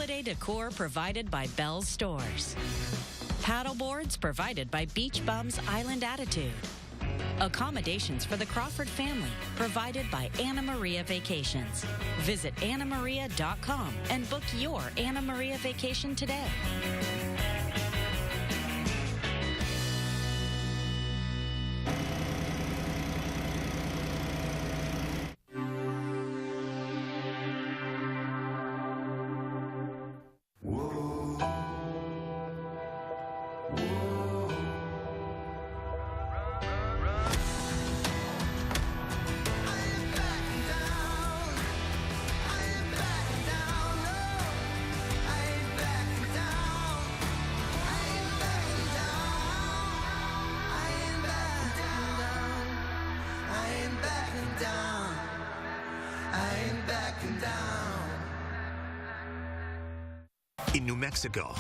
Holiday decor provided by Bell's Stores. Paddleboards provided by Beach Bums Island Attitude. Accommodations for the Crawford family provided by Anna Maria Vacations. Visit annamaria.com and book your Anna Maria vacation today. In New Mexico,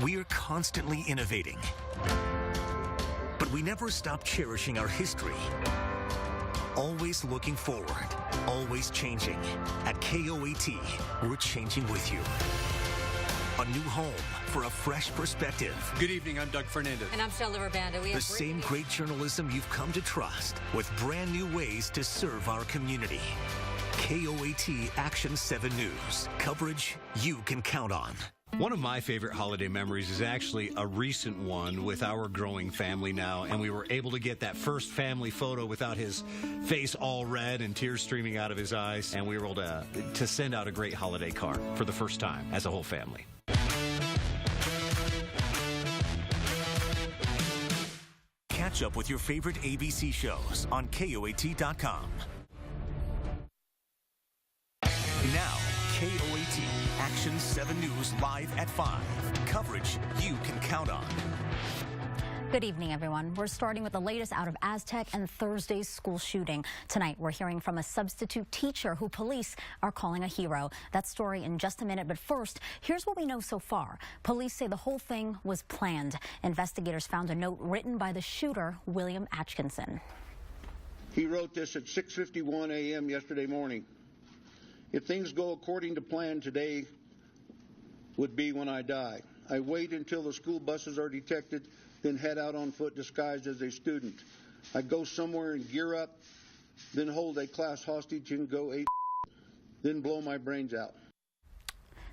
we are constantly innovating, but we never stop cherishing our history. Always looking forward, always changing. At KOAT, we're changing with you. A new home for a fresh perspective. Good evening, I'm Doug Fernandez. And I'm Stella Rabanda. The same great journalism you've come to trust with brand new ways to serve our community. KOAT Action 7 News. Coverage you can count on. One of my favorite holiday memories is actually a recent one with our growing family now, and we were able to get that first family photo without his face all red and tears streaming out of his eyes, and we were able to send out a great holiday card for the first time as a whole family. Catch up with your favorite ABC shows on KOAT.com. Now, KOAT Action 7 News live at 5. Coverage you can count on. Good evening, everyone. We're starting with the latest out of Aztec and Thursday's school shooting. Tonight, we're hearing from a substitute teacher who police are calling a hero. That story in just a minute, but first, here's what we know so far. Police say the whole thing was planned. Investigators found a note written by the shooter, William Atkinson. He wrote this at 6:51 a.m. yesterday morning. If things go according to plan, today would be when I die. I wait until the school buses are detected, then head out on foot disguised as a student. I go somewhere and gear up, then hold a class hostage and go ape, then blow my brains out.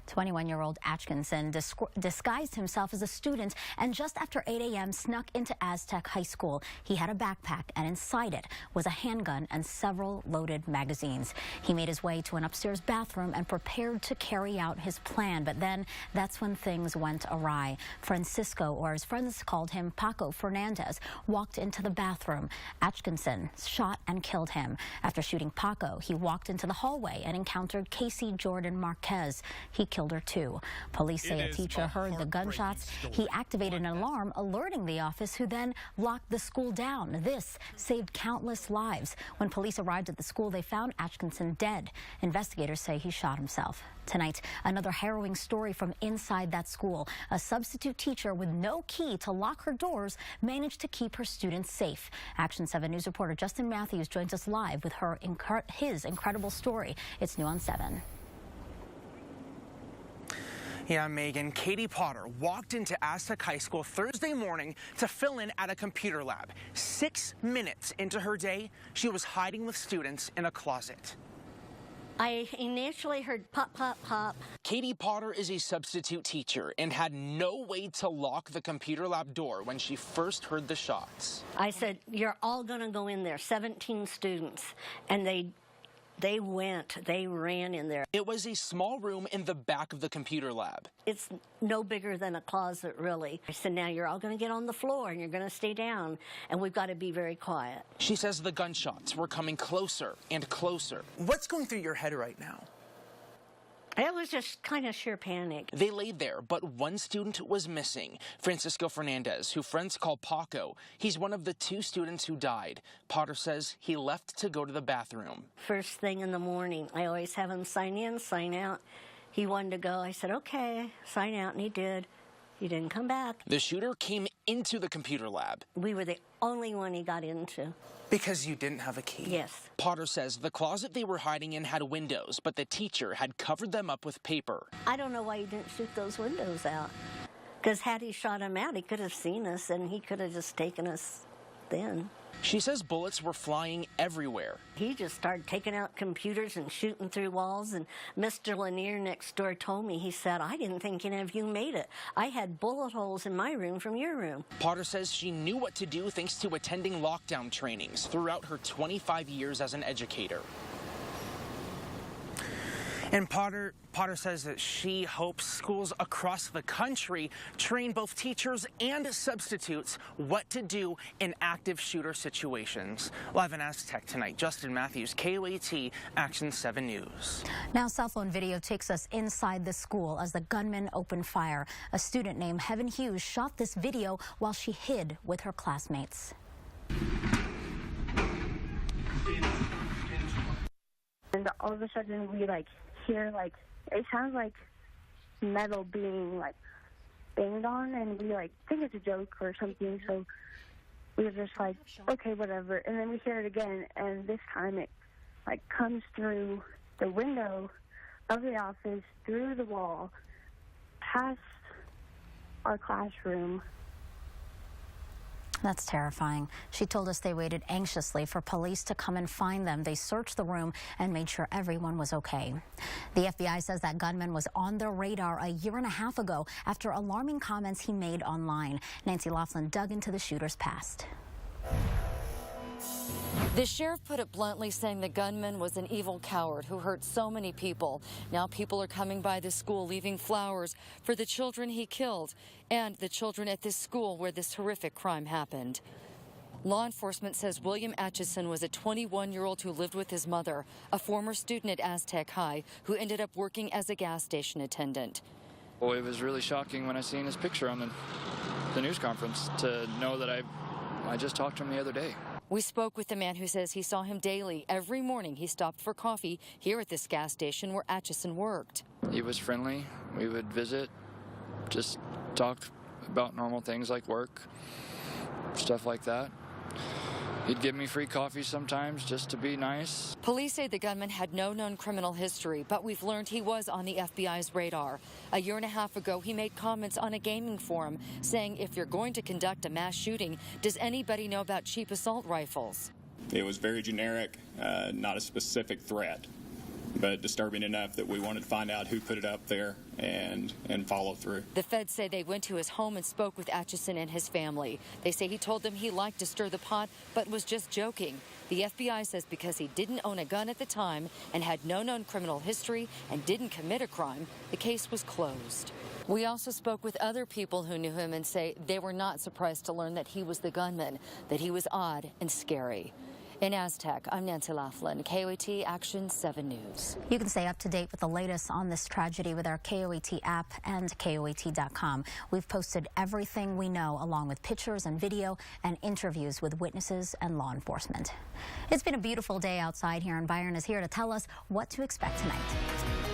21-year-old Atkinson disguised himself as a student and just after 8 a.m. snuck into Aztec High School. He had a backpack and inside it was a handgun and several loaded magazines. He made his way to an upstairs bathroom and prepared to carry out his plan, but then that's when things went awry. Francisco, or his friends called him Paco Fernandez, walked into the bathroom. Atkinson shot and killed him. After shooting Paco, he walked into the hallway and encountered Casey Jordan Marquez. He killed her too. Police say a teacher heard the gunshots. He activated an alarm alerting the office, who then locked the school down. This saved countless lives. When police arrived at the school, they found Atkinson dead. Investigators say he shot himself. Tonight, another harrowing story from inside that school. A substitute teacher with no key to lock her doors managed to keep her students safe. Action 7 News reporter Justin Matthews joins us live with his incredible story. It's new on 7. Yeah, Megan, Katie Potter walked into Aztec High School Thursday morning to fill in at a computer lab. 6 minutes into her day, she was hiding with students in a closet. I initially heard pop, pop, pop. Katie Potter is a substitute teacher and had no way to lock the computer lab door when she first heard the shots. I said, you're all going to go in there, 17 students, and they ran in there. It was a small room in the back of the computer lab. It's no bigger than a closet, really. I said, now you're all going to get on the floor and you're going to stay down, and we've got to be very quiet. She says the gunshots were coming closer and closer. What's going through your head right now? It was just kind of sheer panic. They laid there, but one student was missing, Francisco Fernandez, who friends call Paco. He's one of the 2 students who died. Potter says he left to go to the bathroom. First thing in the morning, I always have him sign in, sign out. He wanted to go. I said, okay, sign out, and he did. He didn't come back. The shooter came into the computer lab. We were the only one he got into. Because you didn't have a key? Yes. Potter says the closet they were hiding in had windows, but the teacher had covered them up with paper. I don't know why he didn't shoot those windows out. Because had he shot them out, he could have seen us and he could have just taken us then. She says bullets were flying everywhere. He just started taking out computers and shooting through walls, and Mr. Lanier next door told me, he said, I didn't think any of you made it. I had bullet holes in my room from your room. Says she knew what to do thanks to attending lockdown trainings throughout her 25 years as an educator. And Potter says that she hopes schools across the country train both teachers and substitutes what to do in active shooter situations. Live in Aztec tonight, Justin Matthews, KOAT, Action 7 News. Now, cell phone video takes us inside the school as the gunman opened fire. A student named Heaven Hughes shot this video while she hid with her classmates. And all of a sudden we hear it sounds like metal being banged on, and we think it's a joke or something, so we were just okay, whatever. And then we hear it again, and this time it comes through the window of the office, through the wall, past our classroom. That's terrifying. She told us they waited anxiously for police to come and find them. They searched the room and made sure everyone was okay. The FBI says that gunman was on their radar a year and a half ago after alarming comments he made online. Nancy Laughlin dug into the shooter's past. The sheriff put it bluntly, saying the gunman was an evil coward who hurt so many people. Now people are coming by the school, leaving flowers for the children he killed and the children at this school where this horrific crime happened. Law enforcement says William Atchison was a 21-year-old who lived with his mother, a former student at Aztec High, who ended up working as a gas station attendant. Well, it was really shocking when I seen his picture on the news conference to know that I just talked to him the other day. We spoke with the man who says he saw him daily. Every morning he stopped for coffee here at this gas station where Atchison worked. He was friendly. We would visit, just talk about normal things like work, stuff like that. He'd give me free coffee sometimes just to be nice. Police say the gunman had no known criminal history, but we've learned he was on the FBI's radar. A year and a half ago, he made comments on a gaming forum saying, if you're going to conduct a mass shooting, does anybody know about cheap assault rifles? It was very generic, not a specific threat, but disturbing enough that we wanted to find out who put it up there and follow through. The feds say they went to his home and spoke with Atchison and his family. They say he told them he liked to stir the pot, but was just joking. The FBI says because he didn't own a gun at the time and had no known criminal history and didn't commit a crime, the case was closed. We also spoke with other people who knew him and say they were not surprised to learn that he was the gunman, that he was odd and scary. In Aztec, I'm Nancy Laughlin, KOAT Action 7 News. You can stay up to date with the latest on this tragedy with our KOAT app and KOAT.com. We've posted everything we know, along with pictures and video and interviews with witnesses and law enforcement. It's been a beautiful day outside here, and Byron is here to tell us what to expect tonight.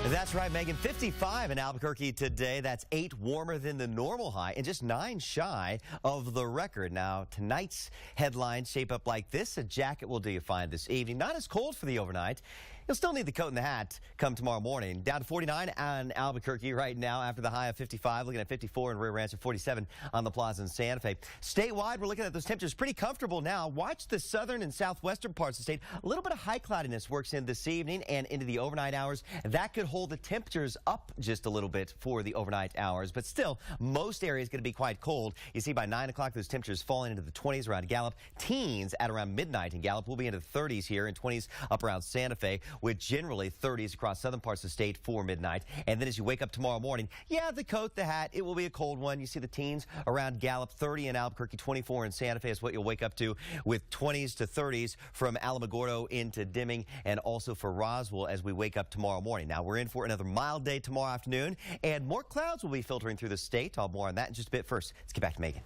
That's right, Megan. 55 in Albuquerque today. That's 8 warmer than the normal high and just 9 shy of the record. Now, tonight's headlines shape up like this. A jacket will do you fine this evening. Not as cold for the overnight. You'll still need the coat and the hat come tomorrow morning. Down to 49 on Albuquerque right now after the high of 55. Looking at 54 in Rio Rancho, 47 on the Plaza in Santa Fe. Statewide, we're looking at those temperatures pretty comfortable now. Watch the southern and southwestern parts of the state. A little bit of high cloudiness works in this evening and into the overnight hours. That could hold the temperatures up just a little bit for the overnight hours. But still, most areas going to be quite cold. You see by 9 o'clock, those temperatures falling into the 20s around Gallup. Teens at around midnight in Gallup. We'll be into the 30s here and 20s up around Santa Fe, with generally 30s across southern parts of the state for midnight. And then as you wake up tomorrow morning, yeah, the coat, the hat, it will be a cold one. You see the teens around Gallup, 30 in Albuquerque, 24 in Santa Fe is what you'll wake up to, with 20s to 30s from Alamogordo into Deming, and also for Roswell as we wake up tomorrow morning. Now, we're in for another mild day tomorrow afternoon, and more clouds will be filtering through the state. I'll have more on that in just a bit. First, let's get back to Megan.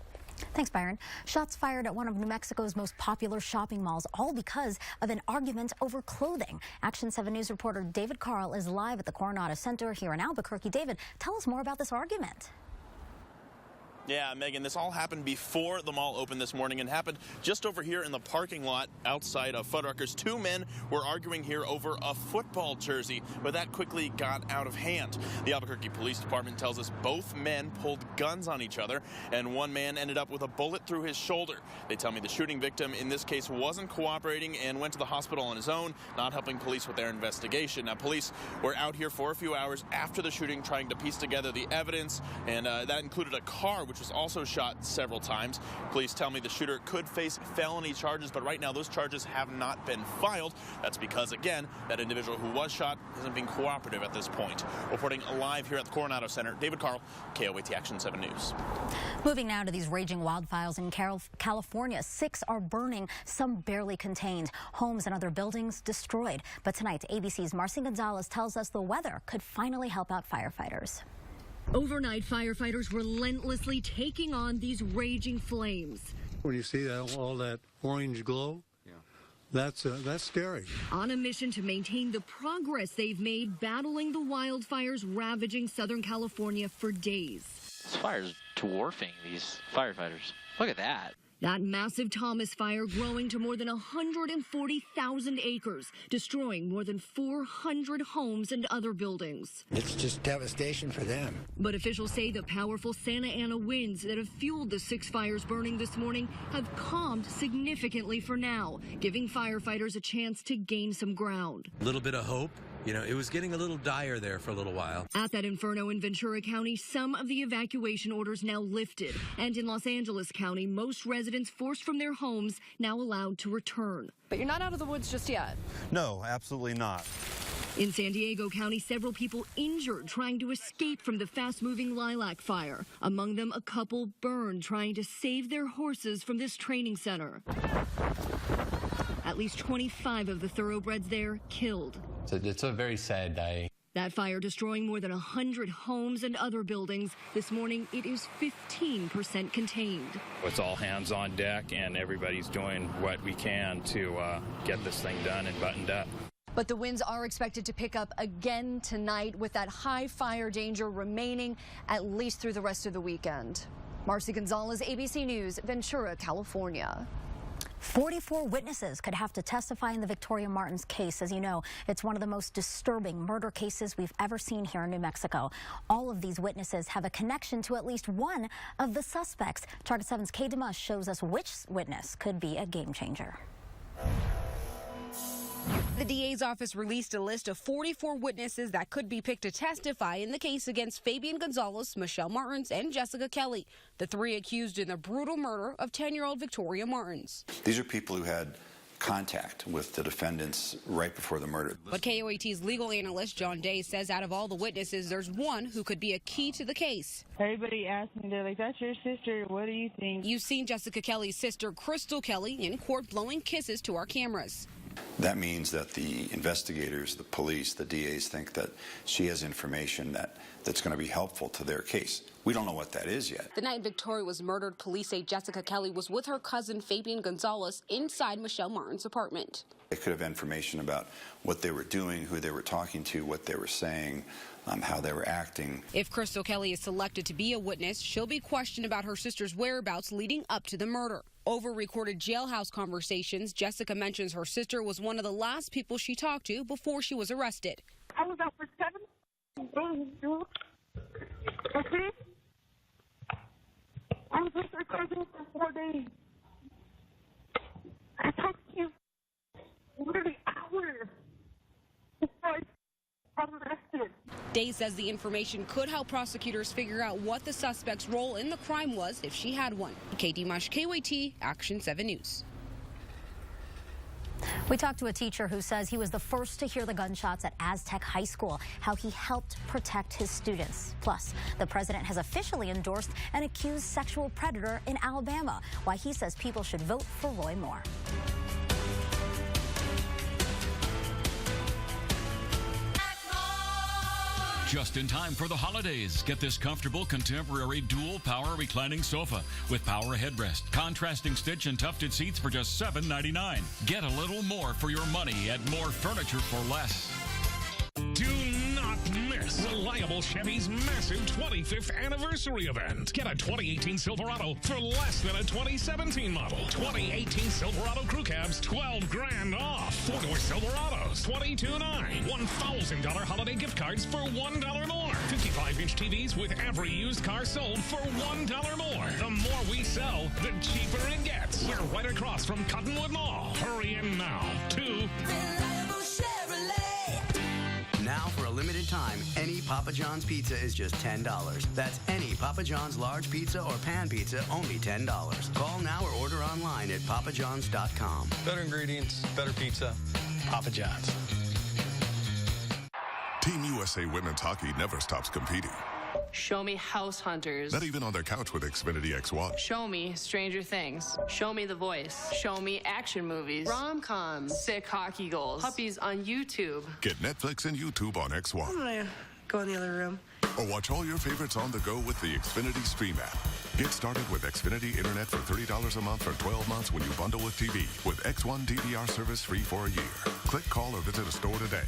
Thanks, Byron. Shots fired at one of New Mexico's most popular shopping malls, all because of an argument over clothing. Action 7 News reporter David Carl is live at the Coronado Center here in Albuquerque. David, tell us more about this argument. Yeah, Megan, this all happened before the mall opened this morning and happened just over here in the parking lot outside of Fuddruckers. Two men were arguing here over a football jersey, but that quickly got out of hand. The Albuquerque Police Department tells us both men pulled guns on each other, and one man ended up with a bullet through his shoulder. They tell me the shooting victim in this case wasn't cooperating and went to the hospital on his own, not helping police with their investigation. Now, police were out here for a few hours after the shooting trying to piece together the evidence, and that included a car which was also shot several times. Police tell me the shooter could face felony charges, but right now those charges have not been filed. That's because, again, that individual who was shot hasn't been cooperative at this point. Reporting live here at the Coronado Center, David Carl, KOAT Action 7 News. Moving now to these raging wildfires in California. 6 are burning, some barely contained. Homes and other buildings destroyed. But tonight, ABC's Marcy Gonzalez tells us the weather could finally help out firefighters. Overnight, firefighters relentlessly taking on these raging flames. When you see all that orange glow, that's scary. On a mission to maintain the progress they've made battling the wildfires ravaging Southern California for days. This fire's dwarfing these firefighters. Look at that. That massive Thomas fire growing to more than 140,000 acres, destroying more than 400 homes and other buildings. It's just devastation for them. But officials say the powerful Santa Ana winds that have fueled the 6 fires burning this morning have calmed significantly for now, giving firefighters a chance to gain some ground. A little bit of hope. You know, it was getting a little dire there for a little while. At that inferno in Ventura County, some of the evacuation orders now lifted. And in Los Angeles County, most residents forced from their homes now allowed to return. But you're not out of the woods just yet. No, absolutely not. In San Diego County, several people injured trying to escape from the fast-moving lilac fire. Among them, a couple burned trying to save their horses from this training center. At least 25 of the thoroughbreds there killed. So it's a very sad day. That fire destroying more than 100 homes and other buildings. This morning, it is 15% contained. It's all hands on deck, and everybody's doing what we can to get this thing done and buttoned up. But the winds are expected to pick up again tonight, with that high fire danger remaining at least through the rest of the weekend. Marcy Gonzalez, ABC News, Ventura, California. 44 witnesses could have to testify in the Victoria Martins case. As you know, it's one of the most disturbing murder cases we've ever seen here in New Mexico. All of these witnesses have a connection to at least one of the suspects. Target 7's Kay DeMush shows us which witness could be a game changer. The DA's office released a list of 44 witnesses that could be picked to testify in the case against Fabian Gonzalez, Michelle Martins, and Jessica Kelly, the 3 accused in the brutal murder of 10-year-old Victoria Martins. These are people who had contact with the defendants right before the murder. But KOAT's legal analyst John Day says out of all the witnesses, there's one who could be a key to the case. Everybody asked me, they're like, that's your sister, what do you think? You've seen Jessica Kelly's sister, Crystal Kelly, in court blowing kisses to our cameras. That means that the investigators, the police, the DAs think that she has information that's going to be helpful to their case. We don't know what that is yet. The night Victoria was murdered, police say Jessica Kelly was with her cousin Fabian Gonzalez inside Michelle Martin's apartment. They could have information about what they were doing, who they were talking to, what they were saying, how they were acting. If Crystal Kelly is selected to be a witness, she'll be questioned about her sister's whereabouts leading up to the murder. Over recorded jailhouse conversations, Jessica mentions her sister was one of the last people she talked to before she was arrested. I was out for 7 days. Okay? I was with her cousin for 4 days. I talked to you literally hours before I was arrested. Day says the information could help prosecutors figure out what the suspect's role in the crime was if she had one. Kay DeMush, KOAT, Action 7 News. We talked to a teacher who says he was the first to hear the gunshots at Aztec High School, how he helped protect his students. Plus, the president has officially endorsed an accused sexual predator in Alabama, why he says people should vote for Roy Moore. Just in time for the holidays. Get this comfortable, contemporary, dual-power reclining sofa with power headrest, contrasting stitch, and tufted seats for just $7.99. Get a little more for your money at More Furniture for Less. Do not miss the Reliable Chevy's massive 25th anniversary event. Get a 2018 Silverado for less than a 2017 model. 2018 Silverado Crew Cabs, $12,000 off. 4-door Silverados, $22,900. $1,000 holiday gift cards for $1 more. 55-inch TVs with every used car sold for $1 more. The more we sell, the cheaper it gets. We're right across from Cottonwood Mall. Hurry in now to Reliable Chevrolet. Now for a limited time, any Papa John's pizza is just $10. That's any Papa John's large pizza or pan pizza, only $10. Call now or order online at papajohns.com. Better ingredients, better pizza. Papa John's. Team USA Women's Hockey never stops competing. Show me House Hunters. Not even on their couch with Xfinity X1. Show me Stranger Things. Show me The Voice. Show me action movies. Rom-coms. Sick hockey goals. Puppies on YouTube. Get Netflix and YouTube on X1. I'm gonna go in the other room. Or watch all your favorites on the go with the Xfinity Stream app. Get started with Xfinity Internet for $30 a month for 12 months when you bundle with TV. With X1 DVR service free for a year. Click, call, or visit a store today.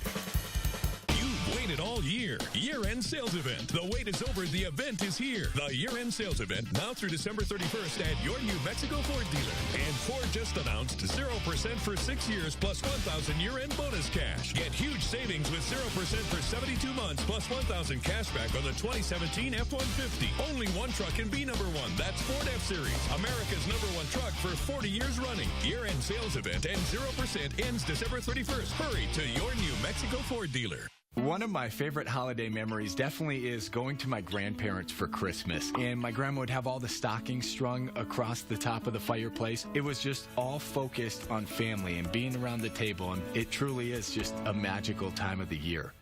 Waited all year. Year-end sales event. The wait is over. The event is here. The year-end sales event now through December 31st at your New Mexico Ford dealer. And Ford just announced 0% for 6 years plus $1,000 year-end bonus cash. Get huge savings with 0% for 72 months plus $1,000 cash back on the 2017 F-150. Only one truck can be number one. That's Ford F-Series. America's number one truck for 40 years running. Year-end sales event and 0% ends December 31st. Hurry to your New Mexico Ford dealer. One of my favorite holiday memories definitely is going to my grandparents for Christmas. And my grandma would have all the stockings strung across the top of the fireplace. It was just all focused on family and being around the table. And it truly is just a magical time of the year.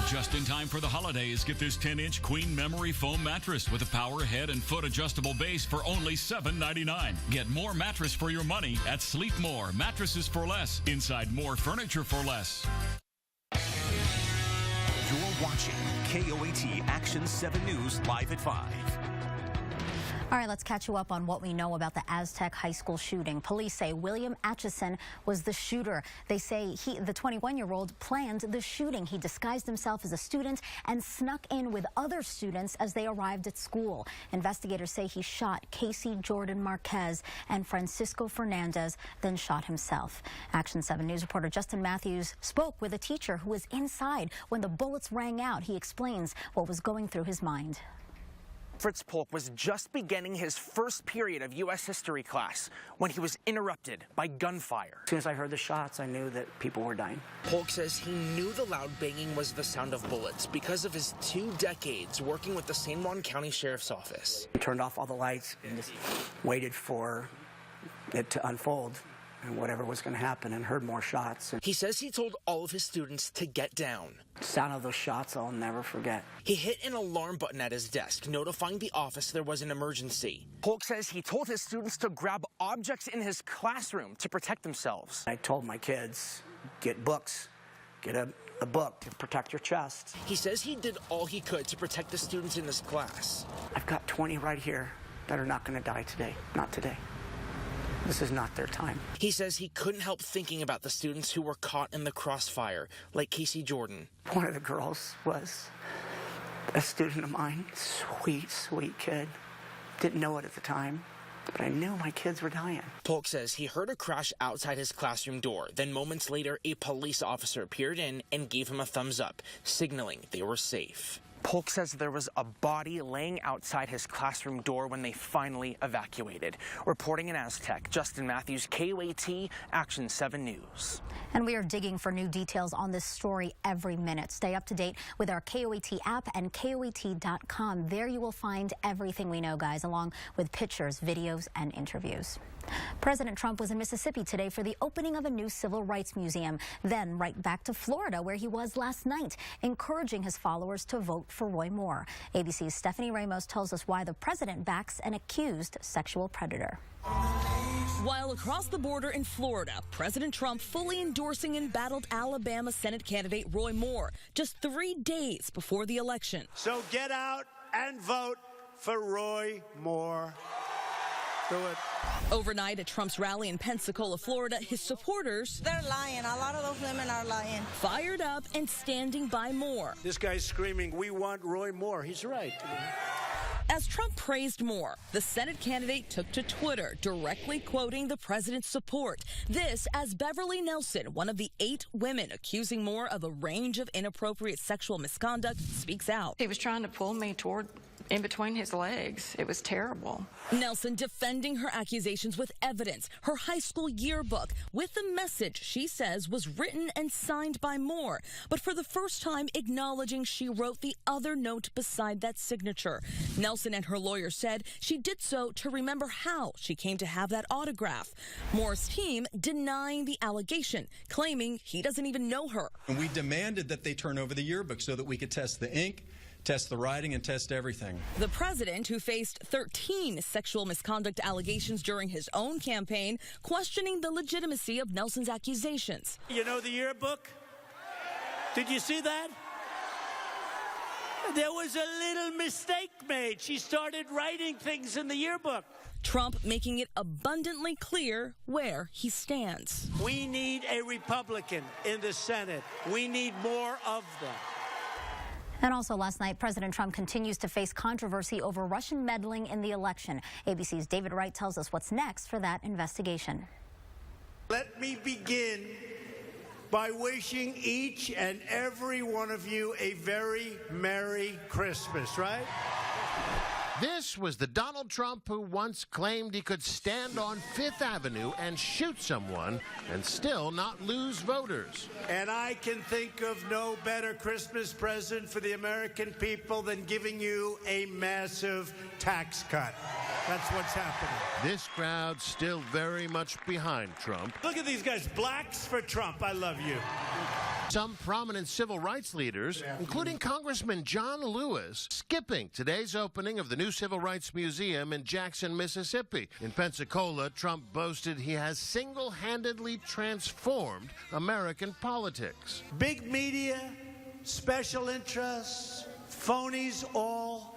Just in time for the holidays, get this 10-inch Queen Memory Foam mattress with a power head and foot adjustable base for only $7.99. Get more mattress for your money at Sleep More. Mattresses for less. Inside more furniture for less. You're watching KOAT Action 7 News live at 5. All right, let's catch you up on what we know about the Aztec High School shooting. Police say William Atchison was the shooter. They say the 21-year-old planned the shooting. He disguised himself as a student and snuck in with other students as they arrived at school. Investigators say he shot Casey Jordan Marquez and Francisco Fernandez, then shot himself. Action 7 News reporter Justin Matthews spoke with a teacher who was inside when the bullets rang out. He explains what was going through his mind. Fritz Polk was just beginning his first period of U.S. history class when he was interrupted by gunfire. As soon as I heard the shots, I knew that people were dying. Polk says he knew the loud banging was the sound of bullets because of his 2 decades working with the San Juan County Sheriff's Office. We turned off all the lights and just waited for it to unfold and whatever was going to happen, and heard more shots. He says he told all of his students to get down. The sound of those shots I'll never forget. He hit an alarm button at his desk, notifying the office there was an emergency. Polk says he told his students to grab objects in his classroom to protect themselves. I told my kids, get books, get a book to protect your chest. He says he did all he could to protect the students in his class. I've got 20 right here that are not going to die today. Not today. This is not their time. He says he couldn't help thinking about the students who were caught in the crossfire, like Casey Jordan. One of the girls was a student of mine. Sweet, sweet kid. Didn't know it at the time, but I knew my kids were dying. Polk says he heard a crash outside his classroom door. Then moments later, a police officer appeared in and gave him a thumbs up, signaling they were safe. Polk says there was a body laying outside his classroom door when they finally evacuated. Reporting in Aztec, Justin Matthews, KOAT, Action 7 News. And we are digging for new details on this story every minute. Stay up to date with our KOAT app and KOAT.com. There you will find everything we know, guys, along with pictures, videos, and interviews. President Trump was in Mississippi today for the opening of a new civil rights museum, then right back to Florida, where he was last night, encouraging his followers to vote for Roy Moore. ABC's Stephanie Ramos tells us why the president backs an accused sexual predator. While across the border in Florida, President Trump fully endorsing embattled Alabama Senate candidate Roy Moore just 3 days before the election. So get out and vote for Roy Moore. Do it. Overnight at Trump's rally in Pensacola, Florida, his supporters... They're lying. A lot of those women are lying. ...fired up and standing by Moore. This guy's screaming, "We want Roy Moore." He's right. As Trump praised Moore, the Senate candidate took to Twitter, directly quoting the president's support. This as Beverly Nelson, one of the 8 women accusing Moore of a range of inappropriate sexual misconduct, speaks out. He was trying to pull me toward in between his legs. It was terrible. Nelson defending her accusations with evidence, her high school yearbook, with a message she says was written and signed by Moore, but for the first time acknowledging she wrote the other note beside that signature. Nelson and her lawyer said she did so to remember how she came to have that autograph. Moore's team denying the allegation, claiming he doesn't even know her. And we demanded that they turn over the yearbook so that we could test the ink, test the writing, and test everything. The president, who faced 13 sexual misconduct allegations during his own campaign, questioning the legitimacy of Nelson's accusations. You know the yearbook? Did you see that? There was a little mistake made. She started writing things in the yearbook. Trump making it abundantly clear where he stands. We need a Republican in the Senate. We need more of them. And also last night, President Trump continues to face controversy over Russian meddling in the election. ABC's David Wright tells us what's next for that investigation. Let me begin by wishing each and every one of you a very Merry Christmas, right? This was the Donald Trump who once claimed he could stand on Fifth Avenue and shoot someone and still not lose voters. And I can think of no better Christmas present for the American people than giving you a massive tax cut. That's what's happening. This crowd still very much behind Trump. Look at these guys. Blacks for Trump. I love you. Some prominent civil rights leaders, including Congressman John Lewis, skipping today's opening of the new Civil Rights Museum in Jackson, Mississippi. In Pensacola, Trump boasted he has single-handedly transformed American politics. Big media, special interests, phonies all,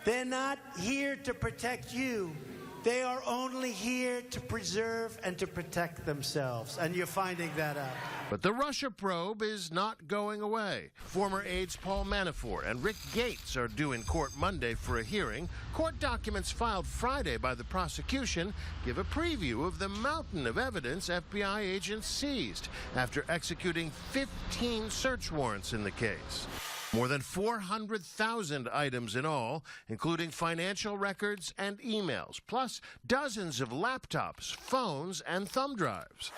they're not here to protect you. They are only here to preserve and to protect themselves, and you're finding that out. But the Russia probe is not going away. Former aides Paul Manafort and Rick Gates are due in court Monday for a hearing. Court documents filed Friday by the prosecution give a preview of the mountain of evidence FBI agents seized after executing 15 search warrants in the case. More than 400,000 items in all, including financial records and emails, plus dozens of laptops, phones, and thumb drives.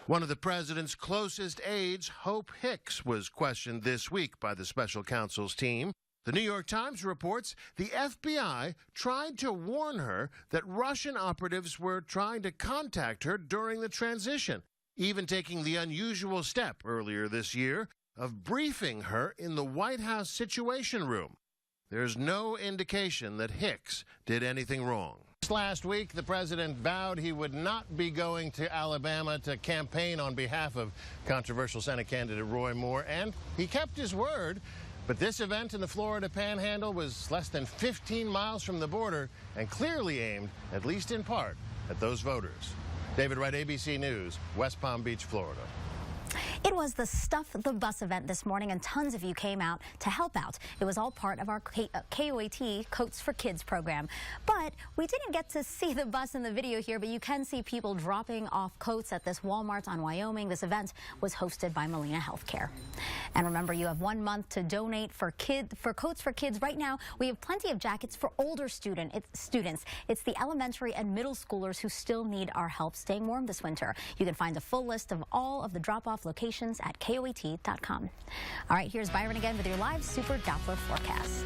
One of the president's closest aides, Hope Hicks, was questioned this week by the special counsel's team. The New York Times reports the FBI tried to warn her that Russian operatives were trying to contact her during the transition, even taking the unusual step earlier this year of briefing her in the White House Situation Room. There's no indication that Hicks did anything wrong. Last week, the president vowed he would not be going to Alabama to campaign on behalf of controversial Senate candidate Roy Moore, and he kept his word. But this event in the Florida Panhandle was less than 15 miles from the border and clearly aimed, at least in part, at those voters. David Wright, ABC News, West Palm Beach, Florida. It was the Stuff the Bus event this morning, and tons of you came out to help out. It was all part of our KOAT Coats for Kids program. But we didn't get to see the bus in the video here, but you can see people dropping off coats at this Walmart on Wyoming. This event was hosted by Molina Healthcare. And remember, you have 1 month to donate for Coats for Kids. Right now, we have plenty of jackets for older students. It's the elementary and middle schoolers who still need our help staying warm this winter. You can find a full list of all of the drop-off locations at KOAT.com. All right, here's Byron again with your live Super Doppler forecast.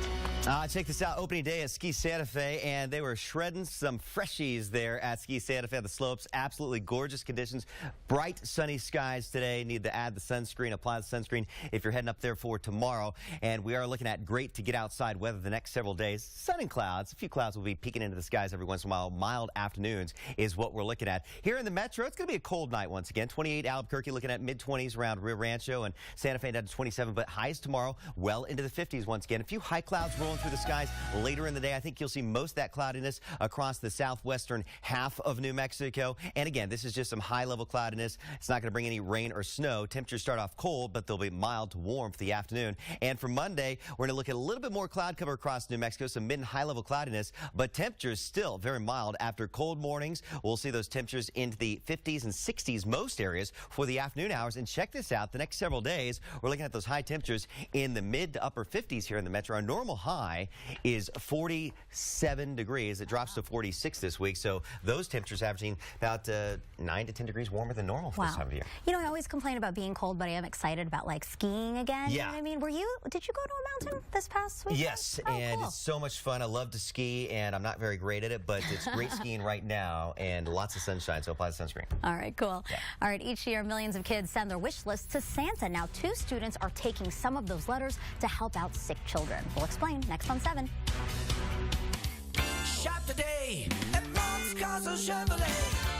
Check this out. Opening day at Ski Santa Fe, and they were shredding some freshies there at Ski Santa Fe. The slopes, absolutely gorgeous conditions. Bright, sunny skies today. Need to add the sunscreen, apply the sunscreen if you're heading up there for tomorrow. And we are looking at great to get outside weather the next several days. Sun and clouds. A few clouds will be peeking into the skies every once in a while. Mild afternoons is what we're looking at. Here in the metro, it's going to be a cold night once again. 28 Albuquerque, looking at mid-20s around Rio Rancho and Santa Fe down to 27, but highs tomorrow well into the 50s once again. A few high clouds rolling through the skies later in the day. I think you'll see most of that cloudiness across the southwestern half of New Mexico. And again, this is just some high-level cloudiness. It's not going to bring any rain or snow. Temperatures start off cold, but they'll be mild to warm for the afternoon. And for Monday, we're going to look at a little bit more cloud cover across New Mexico, some mid and high-level cloudiness, but temperatures still very mild. After cold mornings, we'll see those temperatures into the 50s and 60s most areas for the afternoon hours. And check this out, the next several days, we're looking at those high temperatures in the mid to upper 50s here in the metro. Our normal high is 47 degrees. It drops to 46 this week, so those temperatures averaging about 9 to 10 degrees warmer than normal for this time of year. You know, I always complain about being cold, but I am excited about like skiing again. Yeah. You know what I mean? Did you go to a mountain this past week? Yes, and it's so much fun. I love to ski, and I'm not very great at it, but it's great skiing right now, and lots of sunshine, so apply the sunscreen. All right, cool. Yeah. All right, each year, millions of kids send their wish lists to Santa. Now, 2 students are taking some of those letters to help out sick children. We'll explain next on 7. Shop today at Mark's Casa Chevrolet.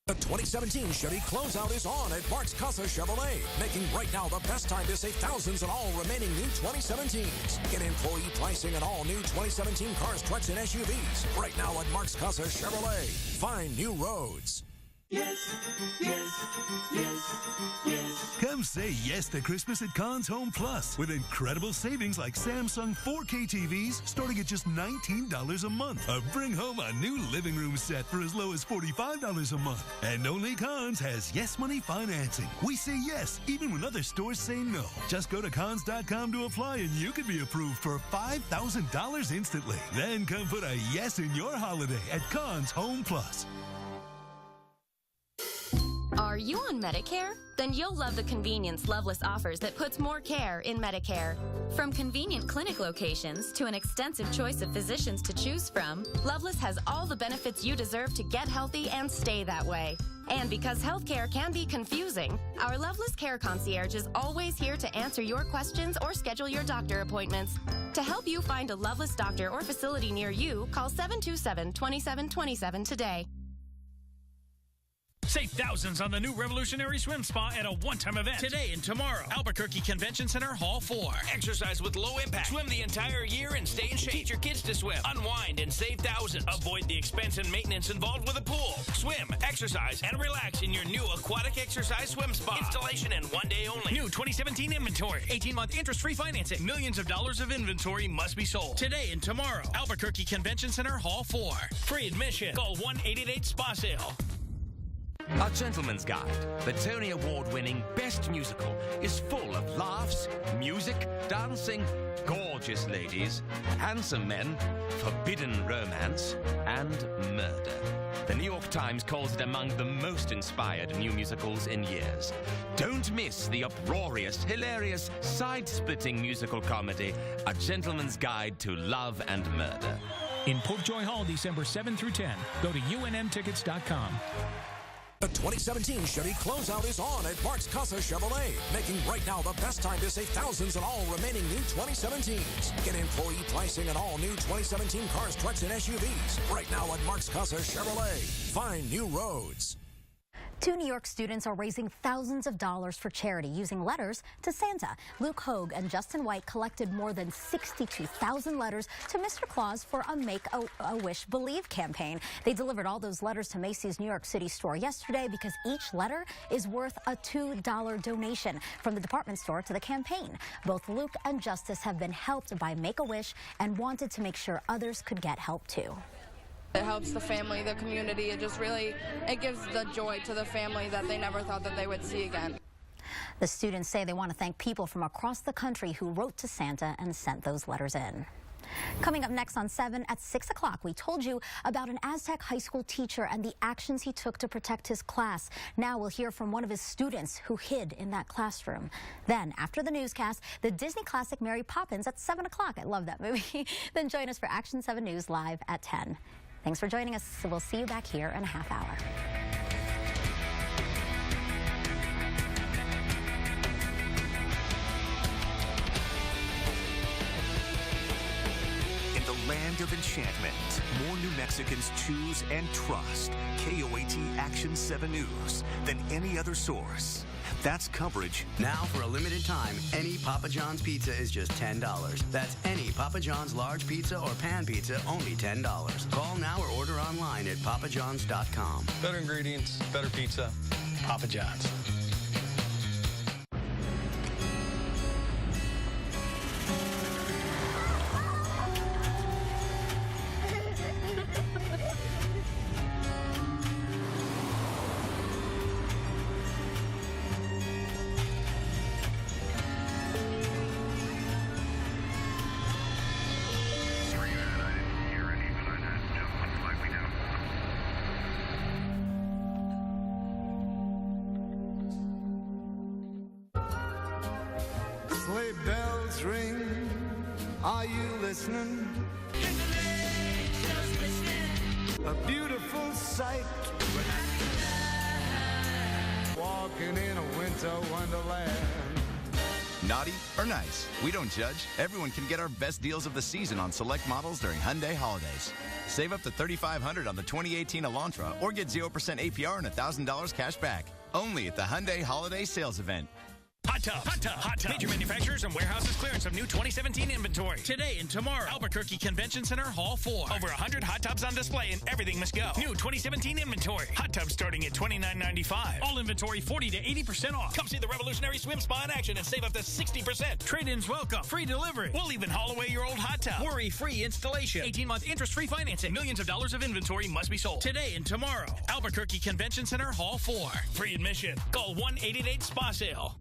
The 2017 Chevy closeout is on at Mark's Casa Chevrolet, making right now the best time to save thousands on all remaining new 2017s. Get employee pricing on all new 2017 cars, trucks, and SUVs. Right now at Mark's Casa Chevrolet. Find new roads. Yes, yes, yes, yes. Come say yes to Christmas at Conn's Home Plus with incredible savings like Samsung 4K TVs starting at just $19 a month. Or bring home a new living room set for as low as $45 a month. And only Conn's has yes money financing. We say yes even when other stores say no. Just go to Cons.com to apply and you could be approved for $5,000 instantly. Then come put a yes in your holiday at Conn's Home Plus. Are you on Medicare? Then you'll love the convenience Loveless offers that puts more care in Medicare. From convenient clinic locations to an extensive choice of physicians to choose from, Loveless has all the benefits you deserve to get healthy and stay that way. And because healthcare can be confusing, our Loveless Care Concierge is always here to answer your questions or schedule your doctor appointments. To help you find a Loveless doctor or facility near you, call 727-2727 today. Save thousands on the new Revolutionary Swim Spa at a one-time event. Today and tomorrow. Albuquerque Convention Center, Hall 4. Exercise with low impact. Swim the entire year and stay in shape. Teach your kids to swim. Unwind and save thousands. Avoid the expense and maintenance involved with a pool. Swim, exercise, and relax in your new aquatic exercise swim spa. Installation in one day only. New 2017 inventory. 18-month interest-free financing. Millions of dollars of inventory must be sold. Today and tomorrow. Albuquerque Convention Center, Hall 4. Free admission. Call 1-888-SPA-SALE. A Gentleman's Guide, the Tony Award-winning Best Musical, is full of laughs, music, dancing, gorgeous ladies, handsome men, forbidden romance, and murder. The New York Times calls it among the most inspired new musicals in years. Don't miss the uproarious, hilarious, side-splitting musical comedy, A Gentleman's Guide to Love and Murder. In Popejoy Hall, December 7 through 10. Go to UNMtickets.com. The 2017 Chevy closeout is on at Mark's Casa Chevrolet, making right now the best time to save thousands on all remaining new 2017s. Get employee pricing on all new 2017 cars, trucks, and SUVs. Right now at Mark's Casa Chevrolet. Find new roads. 2 New York students are raising thousands of dollars for charity using letters to Santa. Luke Hogue and Justin White collected more than 62,000 letters to Mr. Claus for a Make-A-Wish Believe campaign. They delivered all those letters to Macy's New York City store yesterday because each letter is worth a $2 donation from the department store to the campaign. Both Luke and Justice have been helped by Make-A-Wish and wanted to make sure others could get help too. It helps the family, the community. It just really, it gives the joy to the family that they never thought that they would see again. The students say they want to thank people from across the country who wrote to Santa and sent those letters in. Coming up next on 7 at 6 o'clock, we told you about an Aztec high school teacher and the actions he took to protect his class. Now we'll hear from one of his students who hid in that classroom. Then, after the newscast, the Disney classic Mary Poppins at 7 o'clock. I love that movie. Then join us for Action 7 News live at 10. Thanks for joining us. We'll see you back here in a half hour. In the land of enchantment, more New Mexicans choose and trust KOAT Action 7 News than any other source. That's coverage. Now, for a limited time, any Papa John's pizza is just $10. That's any Papa John's large pizza or pan pizza, only $10. Call now or order online at papajohns.com. Better ingredients, better pizza, Papa John's. Sleigh bells ring, are you listening? A beautiful sight, walking in a winter wonderland. Naughty or nice, we don't judge. Everyone can get our best deals of the season on select models during Hyundai holidays. Save up to $3,500 on the 2018 Elantra or get 0% APR and $1,000 cash back. Only at the Hyundai Holiday Sales Event. Hot Tub. Hot Tub. Hot Tub. Major manufacturers and warehouses clearance of new 2017 inventory. Today and tomorrow. Albuquerque Convention Center, Hall 4. Over 100 hot tubs on display and everything must go. New 2017 inventory. Hot tubs starting at $29.95. All inventory 40 to 80% off. Come see the revolutionary swim spa in action and save up to 60%. Trade-ins welcome. Free delivery. We'll even haul away your old hot tub. Worry-free installation. 18-month interest-free financing. Millions of dollars of inventory must be sold. Today and tomorrow. Albuquerque Convention Center, Hall 4. Free admission. Call 1-888-SPA-SALE.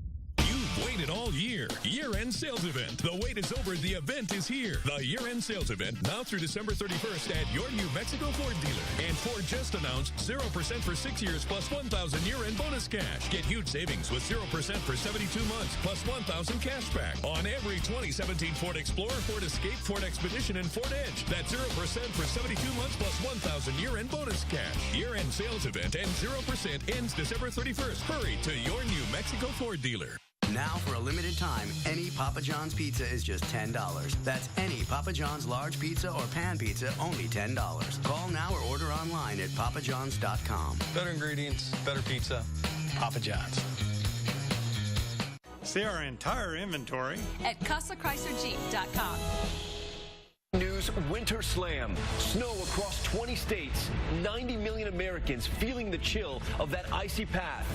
You've waited all year. Year-end sales event. The wait is over. The event is here. The year-end sales event now through December 31st at your New Mexico Ford dealer. And Ford just announced 0% for 6 years plus $1,000 year-end bonus cash. Get huge savings with 0% for 72 months plus $1,000 cash back on every 2017 Ford Explorer, Ford Escape, Ford Expedition, and Ford Edge. That's 0% for 72 months plus $1,000 year-end bonus cash. Year-end sales event and 0% ends December 31st. Hurry to your New Mexico Ford dealer. Now, for a limited time, any Papa John's pizza is just $10. That's any Papa John's large pizza or pan pizza, only $10. Call now or order online at papajohns.com. Better ingredients, better pizza, Papa John's. See our entire inventory at ChryslerJeep.com. News Winter Slam. Snow across 20 states. 90 million Americans feeling the chill of that icy path.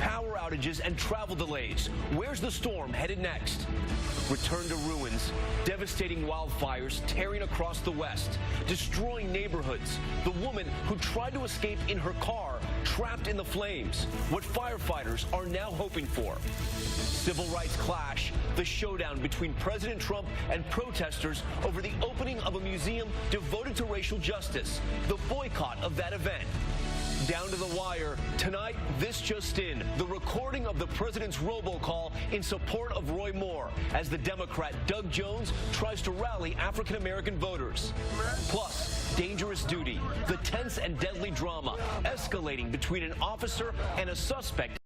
Power outages and travel delays. Where's the storm headed next? Return to ruins. Devastating wildfires tearing across the West. Destroying neighborhoods. The woman who tried to escape in her car trapped in the flames. What firefighters are now hoping for. Civil rights clash. The showdown between President Trump and protesters over the opening of a museum devoted to racial justice. The boycott of that event. Down to the wire. Tonight, this just in. The recording of the president's robocall in support of Roy Moore as the Democrat Doug Jones tries to rally African-American voters. Plus, dangerous duty. The tense and deadly drama escalating between an officer and a suspect